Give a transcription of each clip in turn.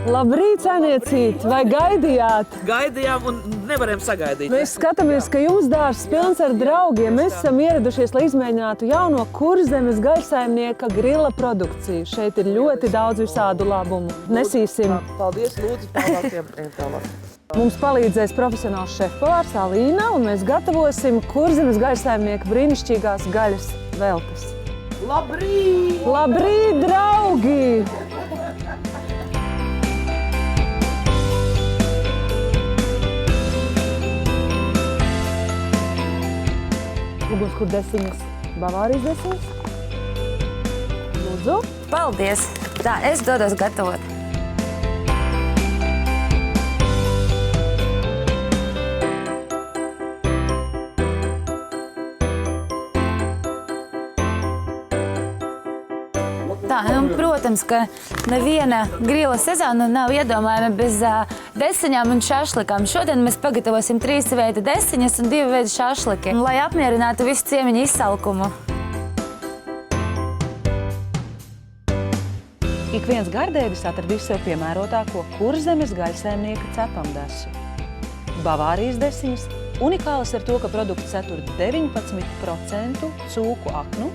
Labrīt, saimniecīt! Vai gaidījāt? Gaidījām un nevarējām sagaidīt. Mēs skatāmies, ka jūsu dārzs pilns ar draugiem. Mēs esam ieradušies, lai izmēģinātu jauno Kurzemes gaļsaimnieka grila produkciju. Šeit ir ļoti daudz visādu labumu. Nesīsim. Paldies, lūdzu, tālāk. Mums palīdzēs profesionāls šefpavārs Alīna, un mēs gatavosim Kurzemes gaļsaimnieka brīnišķīgās gaļas veltes. Labrīt! Labrīt, draugi! Ugunskur desiņas, Bavārijas desiņas. Lūdzu. Paldies! Tā, es dodos gatavot. Tā, un, protams, ka neviena grila sezona nav iedomājama bez desiņām un šašlikām. Šodien mēs pagatavosim 3 veida desiņas un 2 veida šašliki, lai apmierinātu visu ciemiņu izsalkumu. Ik viens gardēvis atradīs sev piemērotāko Kurzemes gaļsaimnieka cepamdesu. Bavārijas desiņas unikālas ar to, ka produkts satur 19% cūku aknu,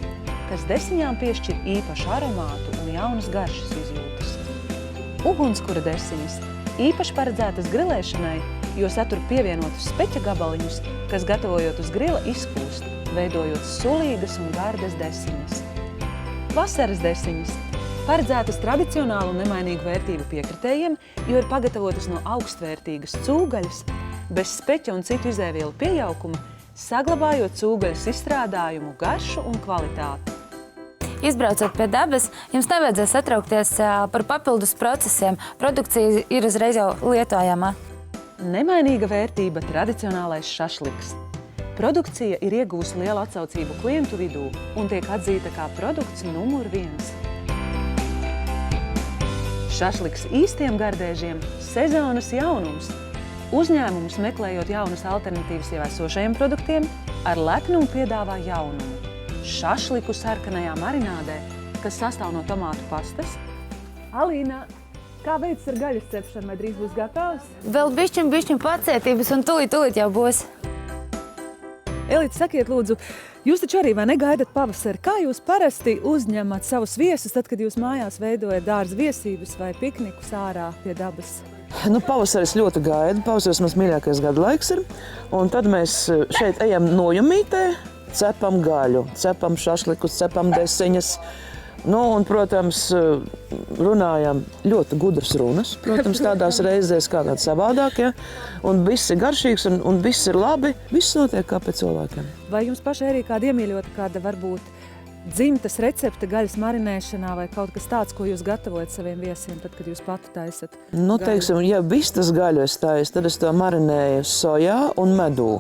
kas desiņām piešķir īpašu aromātu un jaunas garšas izjūtas. Ugunskura desiņas īpaši paredzētas grilēšanai, jo satur pievienotus speķa gabaliņus, kas gatavojot uz grila izkūst, veidojot sulīgas un gardas desiņas. Vasaras desiņas paredzētas tradicionālu un nemainīgu vērtību piekritējiem, jo ir pagatavotas no augstvērtīgas cūgaļas, bez speķa un citu izēvielu piejaukuma, saglabājot cūgaļas izstrādājumu garšu un kvalitāti. Izbraucot pie dabas, jums nevajadzēs satraukties par papildus procesiem. Produkcija ir uzreiz jau lietojama. Nemainīga vērtība tradicionālais šašliks. Produkcija ir iegūsi lielu atsaucību klientu vidū un tiek atzīta kā produkts numur 1. Šašliks īstiem gardēžiem sezonas jaunums. Uzņēmums, meklējot jaunas alternatīvas jau esošajiem produktiem, ar lepnumu piedāvā jaunumu. Šašliku sarkanajā marinādē, kas sastāv no tomātu pastas. Alīna, kā veids ar gaļas cepšanu, vai drīz būs gatavs? Vēl bišķiņ pacietības un tūlīt jau būs. Elīte, sakiet lūdzu, jūs taču arī vai negaidat pavasari? Kā jūs parasti uzņemat savus viesus, tad, kad jūs mājās veidojat dārza viesības vai piknikus ārā pie dabas? Pavasaris ļoti gaida. Pavasaris mums mīļākais gada laiks ir. Un tad mēs šeit ejam nojumītē, cepam gaļu, cepam šašlikus, cepam desiņas. Un, protams, runājam ļoti gudras runas, protams, tādās reizēs kā kāds savādāk, ja? Un viss ir garšīgs un viss ir labi, viss notiek kā pēc cilvēkiem. Vai jums pašai arī kāda iemīļota, kāda varbūt dzimtas recepte gaļas marinēšanā vai kaut kas tāds, ko jūs gatavojat saviem viesiem, tad, kad jūs pati taisat? Teiksim, ja vistas gaļu es taisu, tad es to marinēju sojā un medū.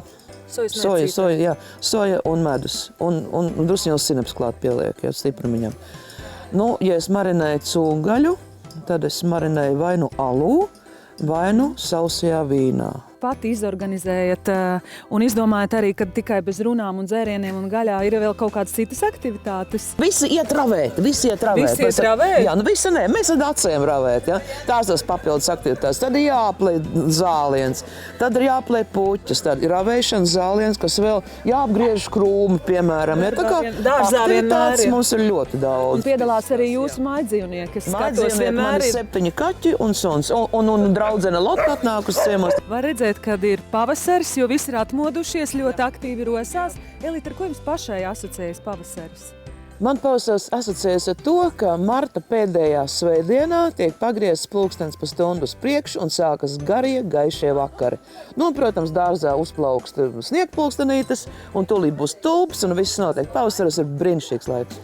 Soja un medus. Un drusņos sinaps klāt pieliek, ja stiprumiņam. Ja es marinēju cūgaļu, tad es marinēju vai nu alū, vai nu sausajā vīnā. Pati izorganizējat un izdomājat arī, ka tikai bez runām un dzērieniem un gaļā ir vēl kaut kādas citas aktivitātes? Visi iet ravēt. Visi iet ravēt? Jā, visi nē, mēs ar acēm ravēt. Ja? Tās papildus aktivitātes. Tad ir jāaplē zāliens, tad ir jāaplē puķas, tad ir ravēšana zāliens, kas vēl jāapgriež krūmi, piemēram. Ja? Tā kā aktivitātes mums ir ļoti daudz. Un piedalās arī jūsu mājdzīvnieki. Mājdzīvnieki man ir 7 kaķi un suns. Un draudzene Lotta atnākus ciemos. Var redzēt, kad ir pavasaris, jo visi ir atmodušies, ļoti aktīvi rosās. Elīte, ar ko jums pašai asociējas pavasaris? Man pavasaris asociējas ar to, ka marta pēdējā svētdienā tiek pagriezts pulkstens pa stundu uz priekšu un sākas garie, gaišie vakari. Protams, dārzā uzplaukst sniegpulkstenītes un tūlīt būs tulpes un viss notiek. Pavasaris ir brīnišķīgs laiks.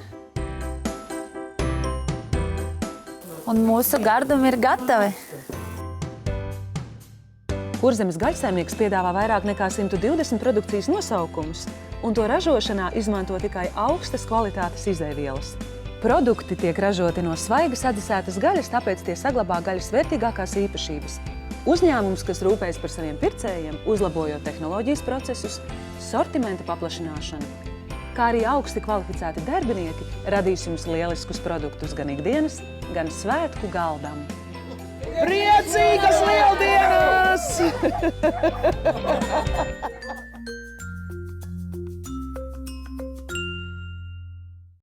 Un mūsu gardumi ir gatavi. Kurzemes gaļsaimnieks piedāvā vairāk nekā 120 produkcijas nosaukumus, un to ražošanā izmanto tikai augstas kvalitātes izēvielas. Produkti tiek ražoti no svaigas adesētas gaļas, tāpēc tie saglabā gaļas vērtīgākās īpašības. Uzņēmums, kas rūpējas par saviem pircējiem, uzlabojot tehnoloģijas procesus, sortimenta paplašināšanu, kā arī augsti kvalificēti darbinieki radīs jums lieliskus produktus gan ikdienas, gan svētku galdam. Priecīgas lieldienas!